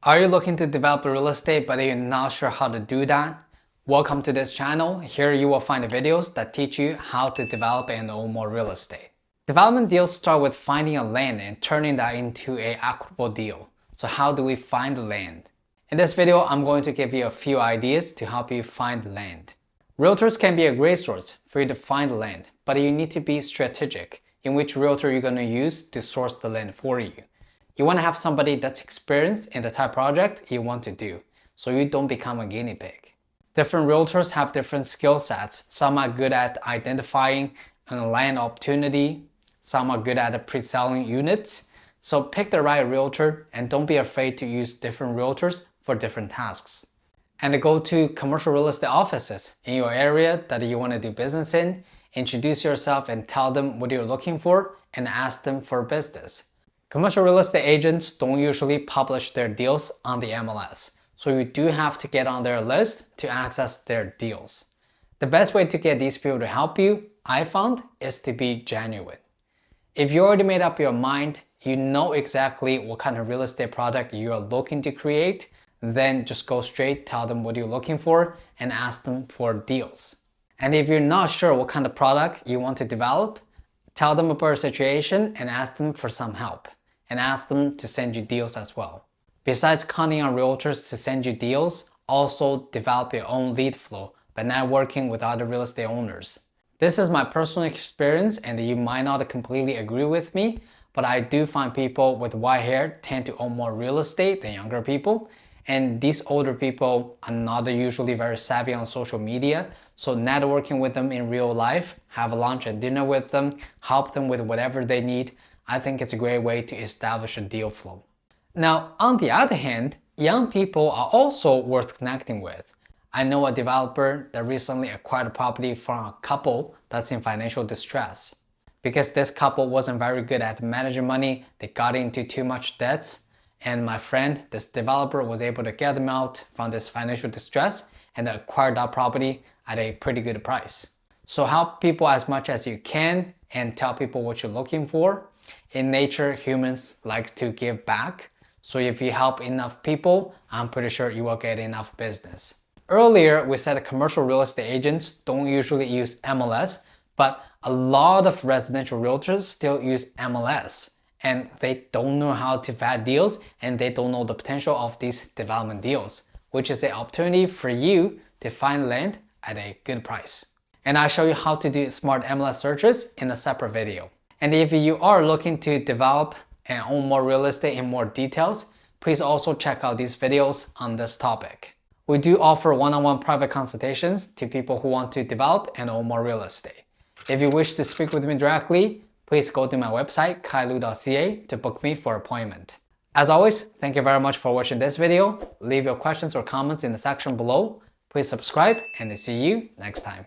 Are you looking to develop real estate but you're not sure how to do that? Welcome to this channel. Here you will find videos that teach you how to develop and own more real estate. Development deals start with finding a land and turning that into an equitable deal. So how do we find the land? In this video, I'm going to give you a few ideas to help you find land. Realtors can be a great source for you to find land, but you need to be strategic in which realtor you're going to use to source the land for you. You want to have somebody that's experienced in the type of project you want to do, so you don't become a guinea pig. Different realtors have different skill sets. Some are good at identifying a land opportunity. Some are good at pre-selling units. So pick the right realtor and don't be afraid to use different realtors for different tasks. And go to commercial real estate offices in your area that you want to do business in. Introduce yourself and tell them what you're looking for and ask them for business. Commercial real estate agents don't usually publish their deals on the MLS, so you do have to get on their list to access their deals. The best way to get these people to help you, I found, is to be genuine. If you already made up your mind, you know exactly what kind of real estate product you are looking to create, then just go straight, tell them what you're looking for, and ask them for deals. And if you're not sure what kind of product you want to develop, tell them about your situation and ask them for some help. And ask them to send you deals as well. Besides counting on realtors to send you deals, also develop your own lead flow by networking with other real estate owners. This is my personal experience and you might not completely agree with me, but I do find people with white hair tend to own more real estate than younger people. And these older people are not usually very savvy on social media, so networking with them in real life, have lunch and dinner with them, help them with whatever they need, I think it's a great way to establish a deal flow. Now, on the other hand, young people are also worth connecting with. I know a developer that recently acquired a property from a couple that's in financial distress. Because this couple wasn't very good at managing money, they got into too much debts, and my friend, this developer, was able to get them out from this financial distress and acquired that property at a pretty good price. So help people as much as you can and tell people what you're looking for. In nature, humans like to give back. So if you help enough people, I'm pretty sure you will get enough business. Earlier, we said commercial real estate agents don't usually use MLS, but a lot of residential realtors still use MLS. And they don't know how to vet deals and they don't know the potential of these development deals, which is an opportunity for you to find land at a good price. And I'll show you how to do smart MLS searches in a separate video. And if you are looking to develop and own more real estate in more details, please also check out these videos on this topic. We do offer one-on-one private consultations to people who want to develop and own more real estate. If you wish to speak with me directly, please go to my website, kailu.ca, to book me for an appointment. As always, thank you very much for watching this video. Leave your questions or comments in the section below. Please subscribe and see you next time.